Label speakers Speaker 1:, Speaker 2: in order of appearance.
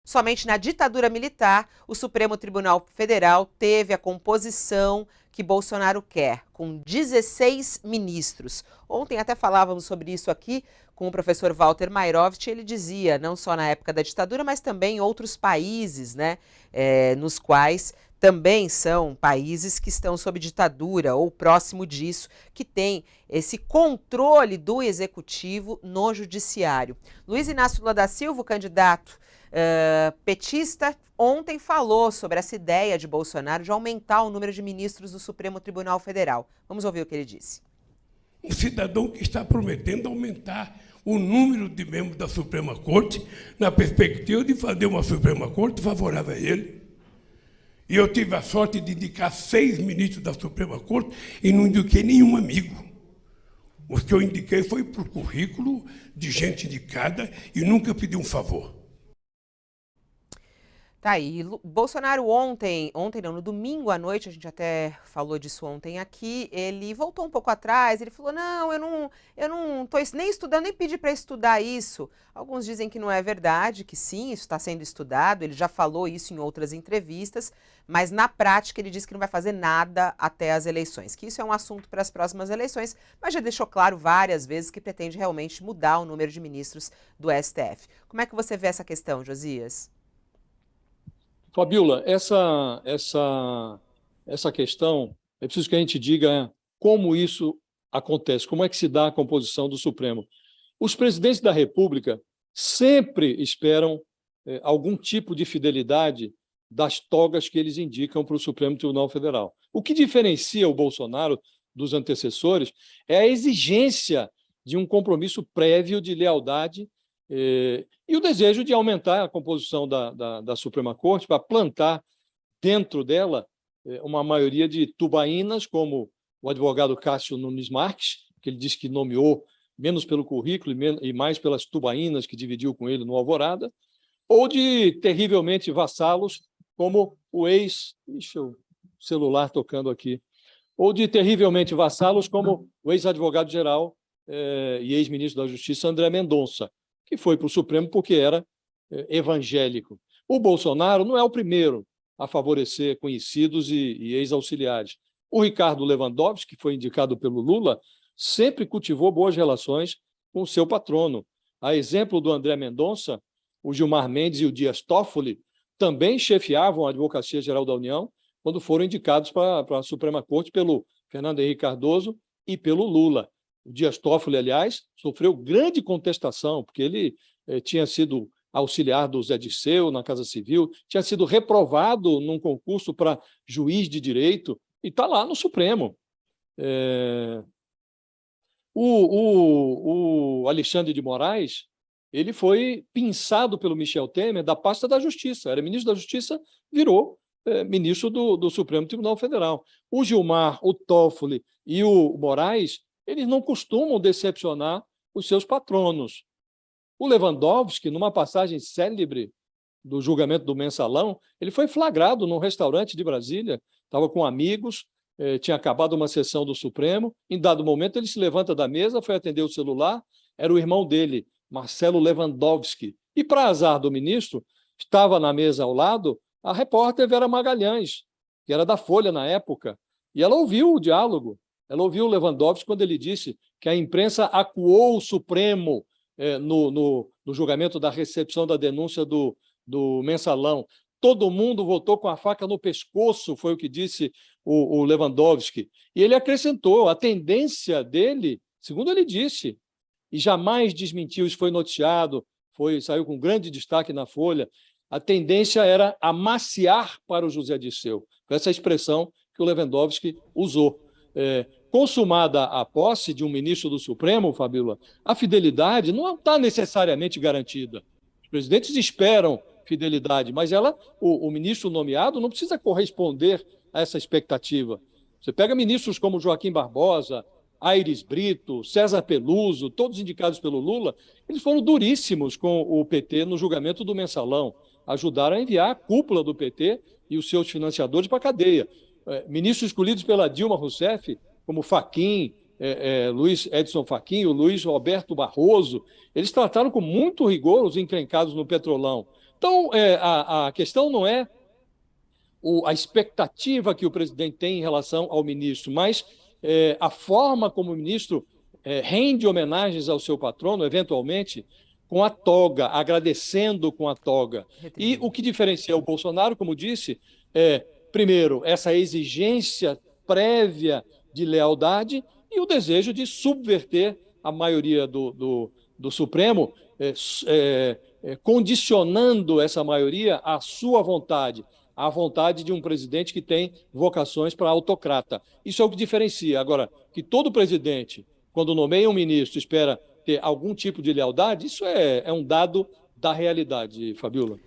Speaker 1: Somente na ditadura militar, o Supremo Tribunal Federal teve a composição que Bolsonaro quer, com 16 ministros. Ontem até falávamos sobre isso aqui com o professor Walter Mairovitch. Ele dizia, não só na época da ditadura, mas também em outros países, né, nos quais também são países que estão sob ditadura ou próximo disso, que tem esse controle do executivo no judiciário. Luiz Inácio Lula da Silva, o candidato petista, ontem falou sobre essa ideia de Bolsonaro de aumentar o número de ministros do Supremo Tribunal Federal. Vamos ouvir o que ele disse.
Speaker 2: Um cidadão que está prometendo aumentar o número de membros da Suprema Corte na perspectiva de fazer uma Suprema Corte favorável a ele. E eu tive a sorte de indicar 6 ministros da Suprema Corte e não indiquei nenhum amigo. Os que eu indiquei foi por currículo de gente indicada e nunca pedi um favor.
Speaker 1: Tá aí. Bolsonaro ontem não, no domingo à noite, a gente até falou disso ontem aqui, ele voltou um pouco atrás, ele falou, não, eu não tô nem estudando, nem pedi para estudar isso. Alguns dizem que não é verdade, que sim, isso está sendo estudado, ele já falou isso em outras entrevistas, mas na prática ele disse que não vai fazer nada até as eleições, que isso é um assunto para as próximas eleições, mas já deixou claro várias vezes que pretende realmente mudar o número de ministros do STF. Como é que você vê essa questão, Josias?
Speaker 3: Fabíola, essa questão, é preciso que a gente diga como isso acontece, como é que se dá a composição do Supremo. Os presidentes da República sempre esperam algum tipo de fidelidade das togas que eles indicam para o Supremo Tribunal Federal. O que diferencia o Bolsonaro dos antecessores é a exigência de um compromisso prévio de lealdade e o desejo de aumentar a composição da Suprema Corte para plantar dentro dela uma maioria de tubaínas, como o advogado Cássio Nunes Marques, que ele disse que nomeou menos pelo currículo e mais pelas tubaínas que dividiu com ele no Alvorada, ou de terrivelmente vassalos, como o deixa o celular tocando aqui, ou de terrivelmente vassalos, como o ex-advogado-geral e ex-ministro da Justiça, André Mendonça, que foi para o Supremo porque era evangélico. O Bolsonaro não é o primeiro a favorecer conhecidos e ex-auxiliares. O Ricardo Lewandowski, que foi indicado pelo Lula, sempre cultivou boas relações com o seu patrono. A exemplo do André Mendonça, o Gilmar Mendes e o Dias Toffoli também chefiavam a Advocacia Geral da União quando foram indicados para a Suprema Corte pelo Fernando Henrique Cardoso e pelo Lula. O Dias Toffoli, aliás, sofreu grande contestação, porque ele tinha sido auxiliar do Zé Dirceu na Casa Civil, tinha sido reprovado num concurso para juiz de direito e está lá no Supremo. O Alexandre de Moraes, ele foi pinçado pelo Michel Temer da pasta da Justiça. Era ministro da Justiça, virou ministro do Supremo Tribunal Federal. O Gilmar, o Toffoli e o Moraes, eles não costumam decepcionar os seus patronos. O Lewandowski, numa passagem célebre do julgamento do Mensalão, ele foi flagrado num restaurante de Brasília, estava com amigos, tinha acabado uma sessão do Supremo, em dado momento ele se levanta da mesa, foi atender o celular, era o irmão dele, Marcelo Lewandowski. E, para azar do ministro, estava na mesa ao lado a repórter Vera Magalhães, que era da Folha na época, e ela ouviu o diálogo. Ela ouviu o Lewandowski quando ele disse que a imprensa acuou o Supremo no julgamento da recepção da denúncia do Mensalão. Todo mundo votou com a faca no pescoço, foi o que disse o Lewandowski. E ele acrescentou, a tendência dele, segundo ele disse, e jamais desmentiu, isso foi noticiado, saiu com grande destaque na Folha, a tendência era amaciar para o José Dirceu. Foi essa expressão que o Lewandowski usou. Consumada a posse de um ministro do Supremo, Fabíola, a fidelidade não está necessariamente garantida. Os presidentes esperam fidelidade, mas o ministro nomeado não precisa corresponder a essa expectativa. Você pega ministros como Joaquim Barbosa, Aires Brito, César Peluso, todos indicados pelo Lula, eles foram duríssimos com o PT no julgamento do Mensalão, ajudaram a enviar a cúpula do PT e os seus financiadores para a cadeia. Ministros escolhidos pela Dilma Rousseff, como Fachin, Luiz Edson Fachin, o Luiz Roberto Barroso, eles trataram com muito rigor os encrencados no Petrolão. Então, a questão não é a expectativa que o presidente tem em relação ao ministro, mas a forma como o ministro rende homenagens ao seu patrono, eventualmente, com a toga, agradecendo com a toga. E o que diferencia o Bolsonaro, como disse, primeiro, essa exigência prévia de lealdade e o desejo de subverter a maioria do Supremo, condicionando essa maioria à sua vontade, à vontade de um presidente que tem vocações para autocrata. Isso é o que diferencia. Agora, que todo presidente, quando nomeia um ministro, espera ter algum tipo de lealdade, isso é um dado da realidade, Fabiola.